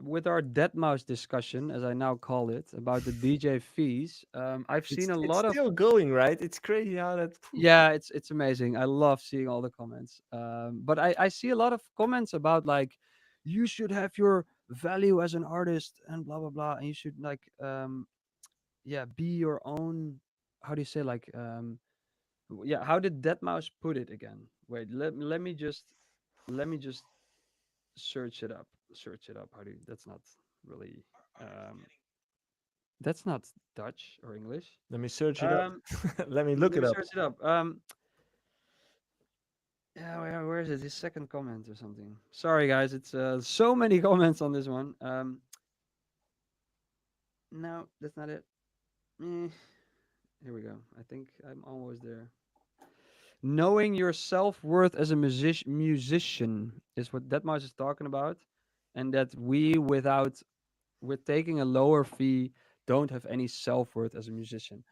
with our dead mouse discussion, as I now call it, about the DJ fees, I've it's seen a it's lot of. still going, right? It's crazy how that. Yeah, it's amazing. I love seeing all the comments. But I see a lot of comments about like you should have your value as an artist and blah blah blah, and you should like yeah, be your own. How do you say like yeah? How did dead mouse put it again? Wait, let me just search it up. How do you, that's not really um that's not Dutch or English. Let me search it up. Um Let me look let it me up. search it up. Yeah, where is it? His second comment or something. Sorry guys, it's so many comments on this one. No, that's not it. Eh, here we go. I think I'm almost there. Knowing your self-worth as a musician is what Deadmau5 is talking about, and that we without with taking a lower fee don't have any self-worth as a musician.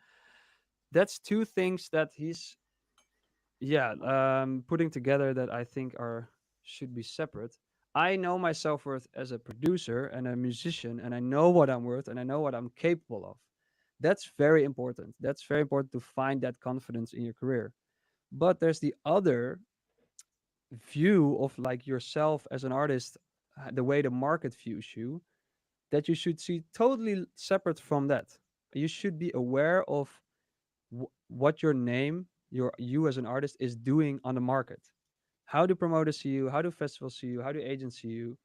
That's two things that he's yeah putting together that I think are should be separate. I know my self-worth as a producer and a musician, and I know what I'm worth and I know what I'm capable of. That's very important. That's very important to find that confidence in your career. But there's the other view of like yourself as an artist, the way the market views you, that you should see totally separate from that. You should be aware of what your name, you as an artist, is doing on the market. How do promoters see you? How do festivals see you? How do agents see you?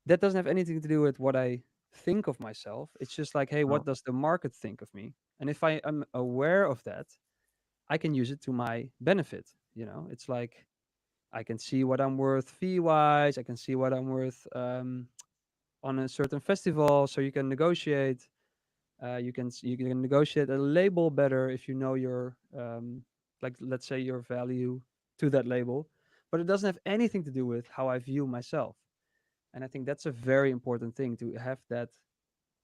That doesn't have anything to do with what I think of myself. It's just like, hey, what No. does the market think of me? And if I am aware of that, I can use it to my benefit. It's like I can see what I'm worth fee wise. I can see what I'm worth on a certain festival. So you can negotiate. You can negotiate a label better if you know your like let's say your value to that label, but it doesn't have anything to do with how I view myself. And I think that's a very important thing to have that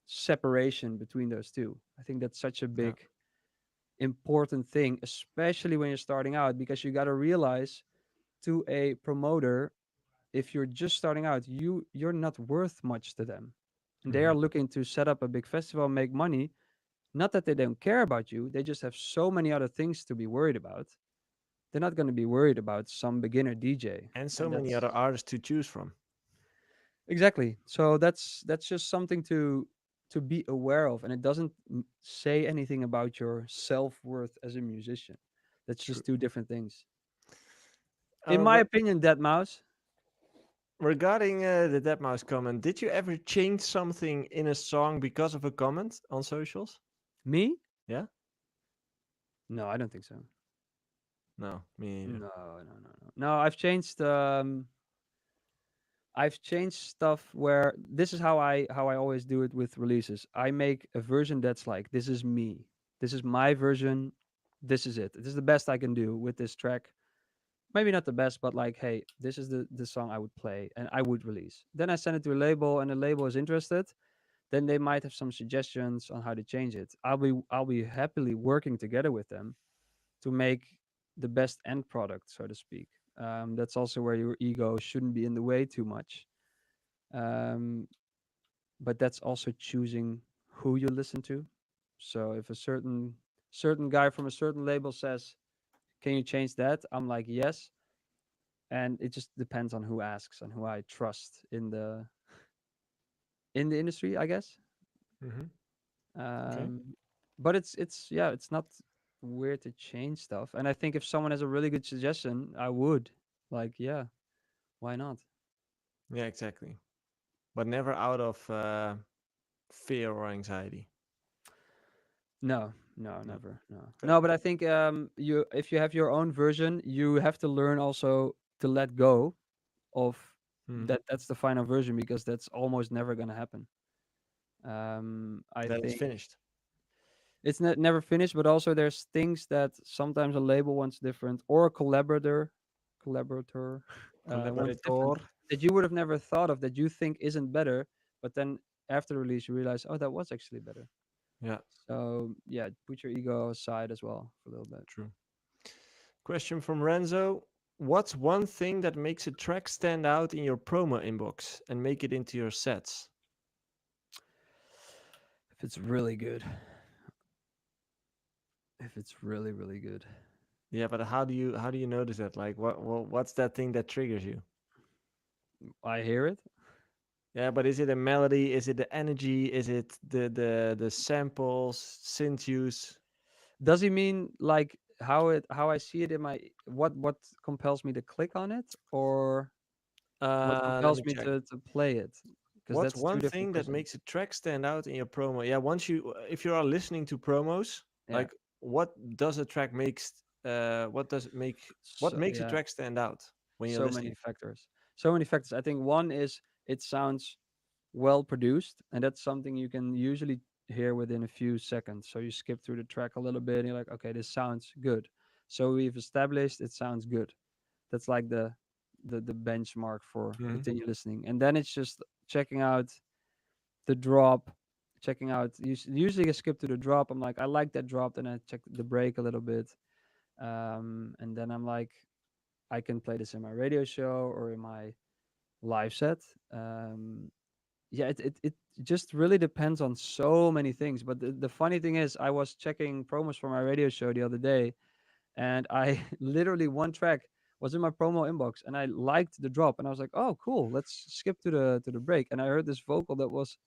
separation between those two. I think that's such a Yeah. big important thing, especially when you're starting out, because you got to realize to a promoter, if you're just starting out, you're not worth much to them. And they Hmm. are looking to set up a big festival and make money. Not that they don't care about you, they just have so many other things to be worried about. They're not going to be worried about some beginner DJ. And so And many other that's artists to choose from. exactly. So that's just something to be aware of, and it doesn't say anything about your self-worth as a musician. That's True. just two different things. In my opinion, Dead Mouse, Regarding the deadmau5 comment, did you ever change something in a song because of a comment on socials? me? Yeah? No, I don't think so. No, me neither. No, no, no, no. No, I've changed stuff where this is how I always do it with releases. I make a version that's like this is me. This is my version. This is it. This is the best I can do with this track. Maybe not the best, but like, hey, this is the song I would play and I would release. Then I send it to a label and the label is interested. Then they might have some suggestions on how to change it. I'll be happily working together with them to make the best end product, so to speak. That's also where your ego shouldn't be in the way too much. Um, but that's also choosing who you listen to. So if a certain guy from a certain label says, "Can you change that?" I'm like, "Yes," and it just depends on who asks and who I trust in the industry, I guess. Hmm. Okay. Um, but it's yeah, it's not weird to change stuff. And I think if someone has a really good suggestion, I would like, yeah, why not? Yeah, exactly. But never out of fear or anxiety. No, no, No. never, no, Okay. no. But I think you if you have your own version, you have to learn also to let go of Hmm. that's the final version because that's almost never gonna happen. I That it's think finished. it's never finished, but also there's things that sometimes a label wants different or a collaborator wants different Collaborator. that you would have never thought of that you think isn't better, but then after the release you realize, oh, that was actually better. Yeah, So yeah, put your ego aside as well for a little bit. true. Question from Renzo. What's one thing that makes a track stand out in your promo inbox and make it into your sets? If it's really good, if it's really really good, Yeah, but how do you notice that? Like what's that thing that triggers you? I hear it. Yeah, but is it a melody? Is it the energy? Is it the samples, synth use? Does he mean like how I see it in my what compels me to click on it, or what Let compels me me check. to play it? Because What's that's two one different thing that questions. makes a track stand out in your promo? Yeah, once you if you are listening to promos, Yeah. like what does a track makes what So makes a yeah, track stand out when you're so many listening? factors. So many factors. I think one is it sounds well produced, and that's something you can usually hear within a few seconds. So you skip through the track a little bit, and you're like, okay, this sounds good. So we've established it sounds good. That's like the benchmark for Hmm. continue listening, and then it's just checking out the drop, checking out. Usually I skip to the drop. I'm like, I like that drop, then I check the break a little bit, and then I'm like, I can play this in my radio show or in my live set. Yeah, it just really depends on so many things. But the funny thing is, I was checking promos for my radio show the other day, and I literally one track was in my promo inbox, and I liked the drop, and I was like, oh, cool, let's skip to the break, and I heard this vocal that was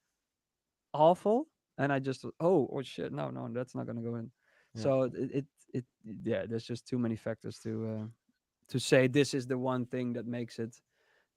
awful, and I just oh shit, no, no, that's not gonna go in. Yeah. So it yeah, there's just too many factors to say this is the one thing that makes it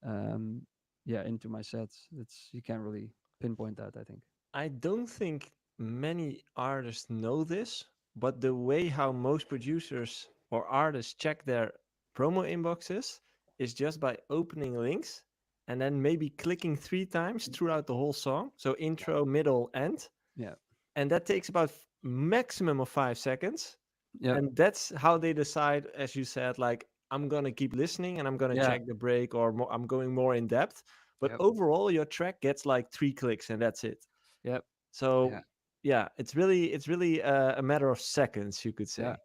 um yeah into my sets. It's you can't really pinpoint that, I think. I don't think many artists know this, but the way how most producers or artists check their promo inboxes is just by opening links and then maybe clicking 3 times throughout the whole song. So intro, middle, end. Yeah. And that takes about maximum of 5 seconds. Yeah. And that's how they decide, as you said, like I'm gonna keep listening and I'm gonna Yeah. check the break or I'm going more in depth. But Yep. overall, your track gets like 3 clicks and that's it. Yep. So Yeah. yeah, it's really a matter of seconds, you could Yeah. say.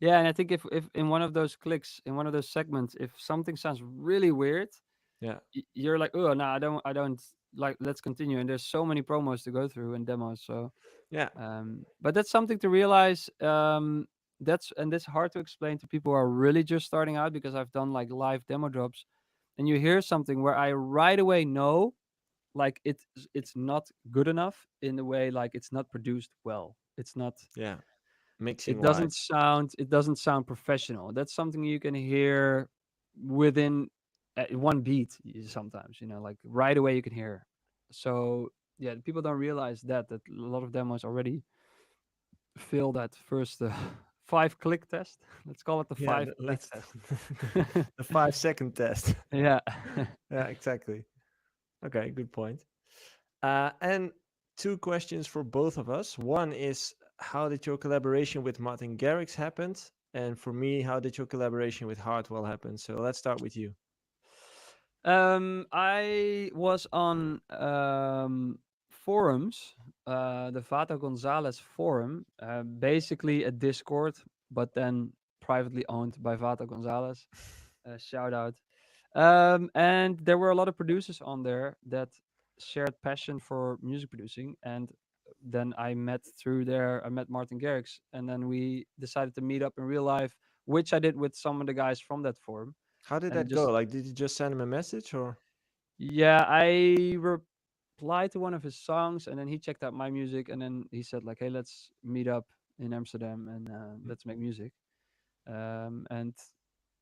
Yeah, and I think if in one of those clicks, in one of those segments, if something sounds really weird, Yeah, you're like, oh no, I don't like. Let's continue. And there's so many promos to go through and demos. So, yeah, but that's something to realize. That's hard to explain to people who are really just starting out because I've done like live demo drops, and you hear something where I right away know like it's not good enough in the way like it's not produced well. It's not yeah. Mixing it wise. doesn't sound professional. That's something you can hear within one beat sometimes, like right away you can hear. So yeah, people don't realize that a lot of demos already fail that first 5 click test. Let's call it the Yeah, 5 click let's test. the 5 second test. Yeah. Yeah, exactly. Okay, good point. And two questions for both of us. One is, how did your collaboration with Martin Garrix happen? And for me, how did your collaboration with Hardwell happen? So let's start with you. I was on forums, the Vata Gonzalez forum, basically a Discord, but then privately owned by Vata Gonzalez. Shout out. And there were a lot of producers on there that shared passion for music producing. And then I met Martin Garrix, and then we decided to meet up in real life, which I did with some of the guys from that forum. How did And that just go? Like, did you just send him a message or? Yeah, I replied to one of his songs, and then he checked out my music, and then he said like, "Hey, let's meet up in Amsterdam and Mm, let's make music." And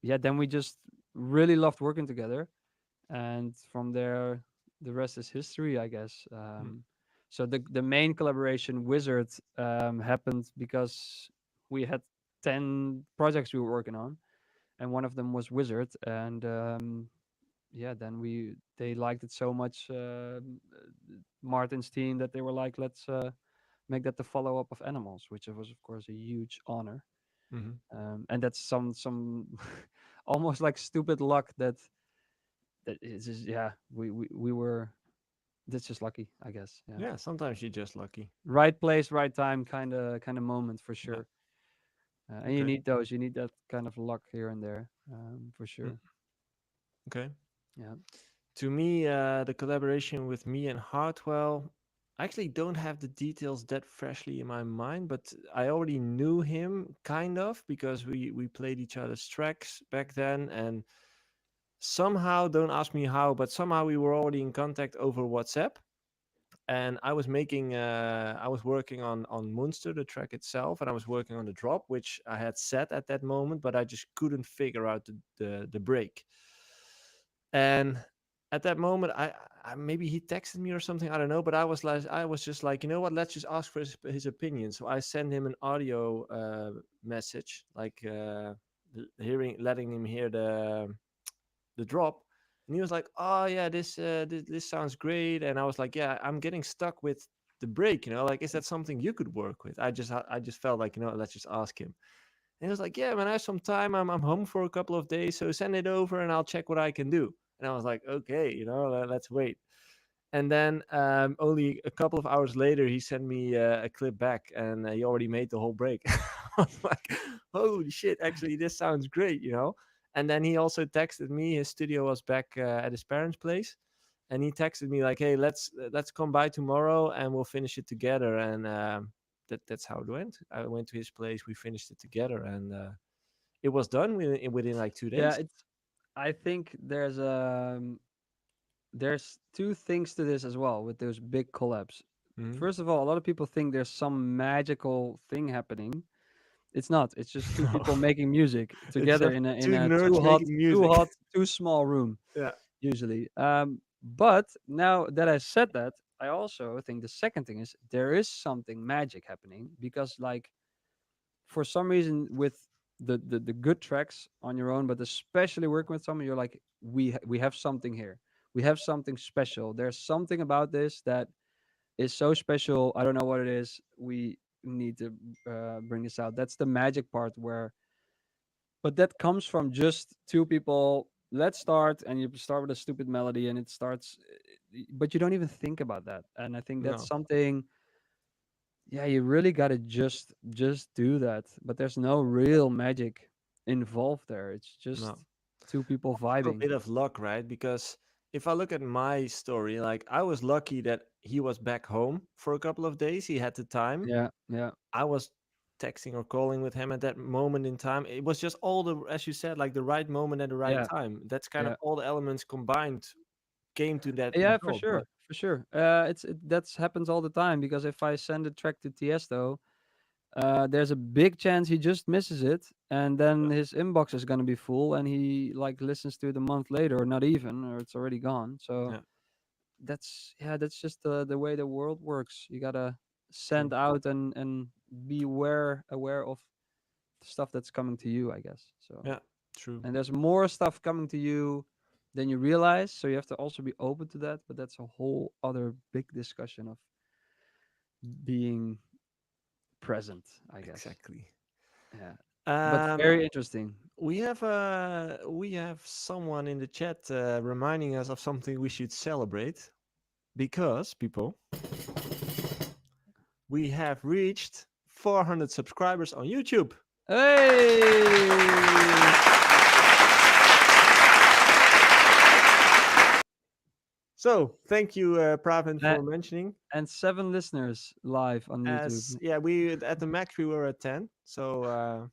yeah, then we just really loved working together, and from there, the rest is history, I guess. mm, So the main collaboration, Wizard, happened because we had 10 projects we were working on, and one of them was Wizard, and yeah, then they liked it so much, Martin's team, that they were like, let's make that the follow up of Animals, which was of course a huge honor. mhm. And that's some almost like stupid luck that is just, yeah, we were that's just lucky, I guess. Yeah, Yeah, sometimes you're just lucky. right place, right time, kind of moment for Yeah. sure. And Okay. you need that kind of luck here and there, for Mm, sure. okay. Yeah. To me, the collaboration with me and Hartwell, I actually don't have the details that freshly in my mind, but I already knew him kind of because we played each other's tracks back then, and somehow, don't ask me how, but somehow we were already in contact over WhatsApp. And I was working on Munster, the track itself, and I was working on the drop, which I had set at that moment, but I just couldn't figure out the break. And at that moment, I maybe he texted me or something, I don't know, but I was just like, you know what, let's just ask for his opinion. So I sent him an audio message, like letting him hear the drop. And he was like, oh yeah, this sounds great. And I was like, yeah, I'm getting stuck with the break, like, is that something you could work with? I just felt like, let's just ask him. And he was like, yeah, man, I have some time. I'm home for a couple of days, so send it over and I'll check what I can do. And I was like, okay, let's wait. And then only a couple of hours later, he sent me a clip back, and he already made the whole break. I was like, holy shit! Actually, this sounds great. And then he also texted me. His studio was back at his parents' place, and he texted me like, "Hey, let's come by tomorrow, and we'll finish it together." And that's how it went. I went to his place. We finished it together, and it was done within like two Yeah, days. I think there's two things to this as well with those big collabs. Mhm. First of all, a lot of people think there's some magical thing happening. It's not. It's just two No, people making music it's together just in two a nerds making too music. hot, too small room Yeah. usually. But now that I said that, I also think the second thing is there is something magic happening because like for some reason with the good tracks on your own, but especially working with someone, you're like, we have something here. We have something special. There's something about this that is so special. I don't know what it is. We need to bring this out. That's the magic part where, but that comes from just two people. Let's start, and you start with a stupid melody, and it starts, but you don't even think about that. And I think that's No. something yeah, you really gotta just do that. But there's no real magic involved there. It's No. just two people Also a vibing. bit of luck, right? Because if I look at my story, like I was lucky that he was back home for a couple of days. He had the time. Yeah, yeah, I was texting or calling with him at that moment in time. It was just all the, as you said, like the right moment at the right yeah, time. That's kind of yeah. all the elements combined came to that Yeah, for result. But sure, for sure. That's happens all the time because if I send a track to Tiesto, there's a big chance he just misses it, and then his inbox is gonna be full, and he like listens to it a month later, or not even, or it's already gone. So yeah, that's just the way the world works. You gotta true. send out and be aware of the stuff that's coming to you, I guess. So Yeah, true. and there's more stuff coming to you than you realize, so you have to also be open to that. But that's a whole other big discussion of being present, I guess. Exactly. Yeah, but Um, very interesting. we have someone in the chat reminding us of something we should celebrate because people, we have reached 400 subscribers on YouTube. Hey! So thank you, Pravin, A- for mentioning. and 7 listeners live on As YouTube. yeah, we at the max we were at 10, so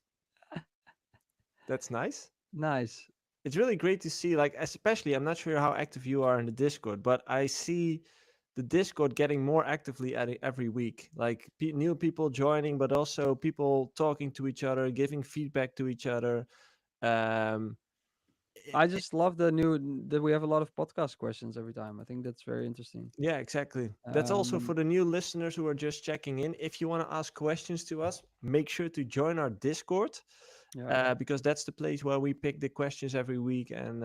that's nice. Nice. It's really great to see, like, especially I'm not sure how active you are in the Discord, but I see the Discord getting more actively at it every week. Like new people joining, but also people talking to each other, giving feedback to each other. Um, I just love the new that we have a lot of podcast questions every time. I think that's very interesting. Yeah, exactly. That's also Um, for the new listeners who are just checking in. If you want to ask questions to us, make sure to join our Discord yeah, because that's the place where we pick the questions every week and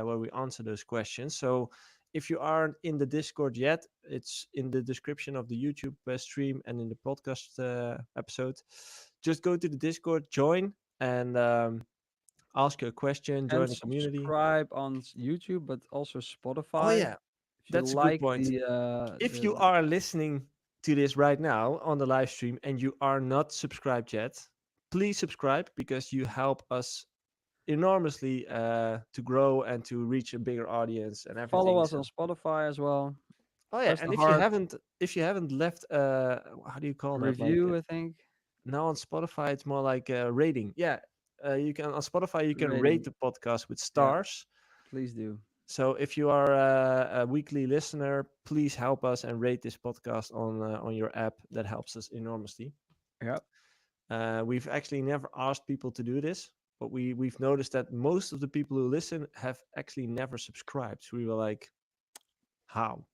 where we answer those questions. So if you aren't in the Discord yet, it's in the description of the YouTube stream and in the podcast episode. Just go to the Discord, join, and ask your question, and join the community. subscribe on YouTube, but also Oh, Spotify. yeah, If you that's a good like point. If you the are listening to this right now on the live stream and you are not subscribed yet, please subscribe because you help us enormously to grow and to reach a bigger audience and follow everything. us on So, Spotify as well. oh yeah, Press the and heart if you haven't left, how do you call that? Like review. I think now on Spotify, it's more like a rating. Yeah, you can on Spotify you can rate rating. the podcast with Yeah, stars. please do. So if you are a weekly listener, please help us and rate this podcast on your app. That helps us enormously. Yeah, We've actually never asked people to do this, but we've noticed that most of the people who listen have actually never subscribed. So we were like, how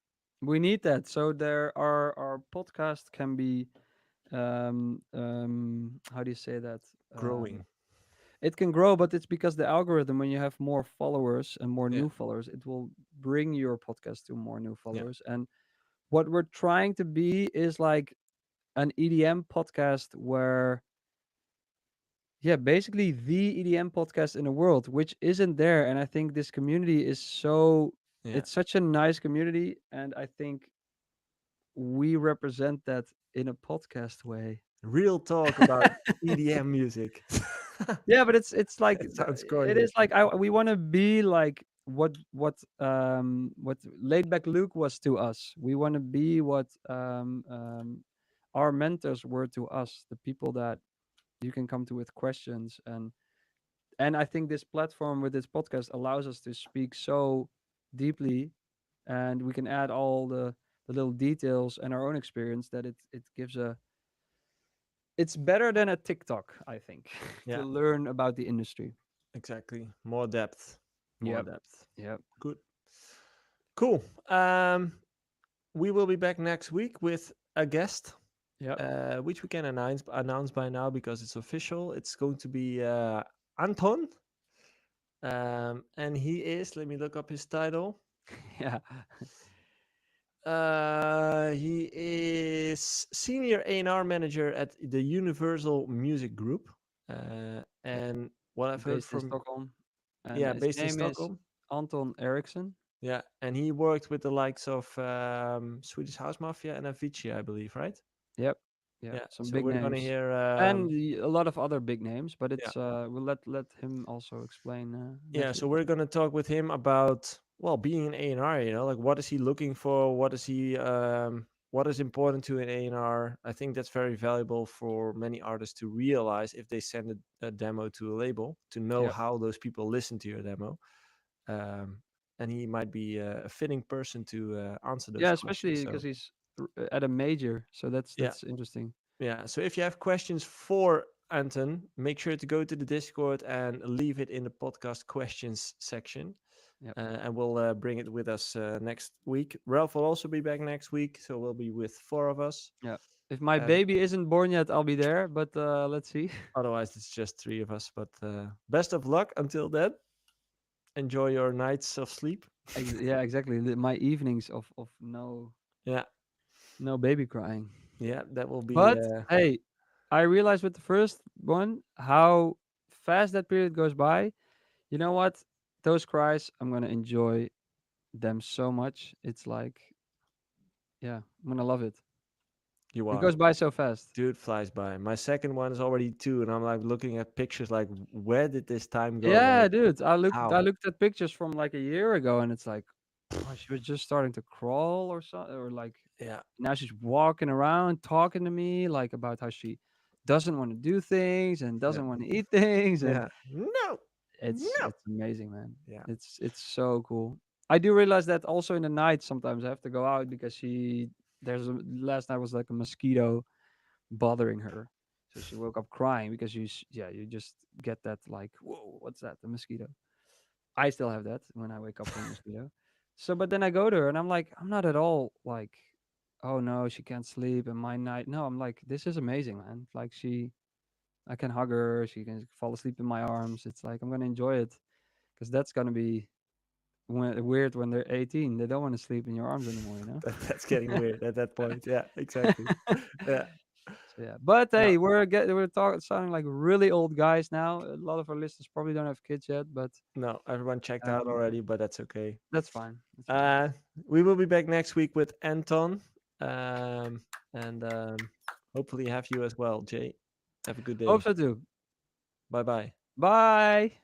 we need that. So there our podcast can be how do you say that? Um, growing? it can grow, but it's because the algorithm, when you have more followers and more Yeah, new followers, it will bring your podcast to more new yeah, followers. And what we're trying to be is like an EDM podcast where, yeah, basically the EDM podcast in the world, which isn't there. And I think this community is yeah. it's such a nice community. And I think we represent that in a podcast way. Real talk about EDM music. Yeah, but it's like It sounds it corny. is like we want to be like what laid back Luke was to us. We want to be what our mentors were to us, the people that you can come to with questions. And I think this platform with this podcast allows us to speak so deeply, and we can add all the little details and our own experience that it gives a it's better than a TikTok, I think, to Yeah, learn about the industry. exactly. More depth. More Yep. depth. Yep. Good. Cool. We will be back next week with a guest, Yep. which we can announce by now because it's official. It's going to be Anton, and he is. Let me look up his title. Yeah. He is senior A&R manager at the Universal Music Group, Yeah. and what I've heard Based in from, Stockholm. And yeah, his based in name is Stockholm. Anton Eriksson. Yeah, and he worked with the likes of Swedish House Mafia and Avicii, I believe, right? Yep. Yeah, Yeah. some So big we're gonna names hear. and a lot of other big names, but Yeah. it's we'll let him also explain Yeah. next So week. we're gonna talk with him about, well, being an A&R. Like what is he looking for? What is he? What is important to an A&R? I think that's very valuable for many artists to realize if they send a demo to a label, to know Yeah, how those people listen to your demo. Um, and he might be a fitting person to answer those yeah, questions. especially because So he's at a major, so yeah, that's interesting. yeah. So if you have questions for Anton, make sure to go to the Discord and leave it in the podcast questions section. Yep. And we'll bring it with us next week. Ralph will also be back next week, so we'll be with four of us. Yeah. If my And baby isn't born yet, I'll be there, but let's see. otherwise, it's just three of us. But best of luck until then. Enjoy your nights of sleep. Yeah, exactly. My evenings of Yeah, no baby crying. yeah, that will be. But hey, I realized with the first one how fast that period goes by. You know what? Those cries, I'm gonna enjoy them so much. It's like, yeah, I'm gonna love it. You It are. goes by so fast. Dude flies by. My second one is already two, and I'm like looking at pictures like, where did this time go? Yeah, Like, dude. I how? looked at pictures from like a year ago, and it's like, oh, she was just starting to crawl or so, or like Yeah, now she's walking around talking to me like about how she doesn't want to do things and yeah, doesn't want to eat things, and yeah. No, no. it's amazing, man. Yeah, It's so cool. I do realize that also in the night sometimes I have to go out because last night was like a mosquito bothering her. So she woke up crying because yeah, you just get that like, whoa, what's that? The mosquito. I still have that when I wake up from a mosquito. So, but then I go to her and I'm like, I'm not at all like, oh no, she can't sleep and my night. No, I'm like, this is amazing, man. Like I can hug her. She can fall asleep in my arms. It's like, I'm going to enjoy it because that's going to be weird when they're 18. They don't want to sleep in your arms anymore, you know? that's getting weird at that point. Yeah, exactly. Yeah. So yeah, but No, hey, we're talking sounding like really old guys now. A lot of our listeners probably don't have kids yet, but no, everyone checked out um, already, but that's okay. that's fine. That's fine. Uh, we will be back next week with Anton, um, and hopefully have you as well, Jay. Have a good Hope day. so too. Bye bye. Bye.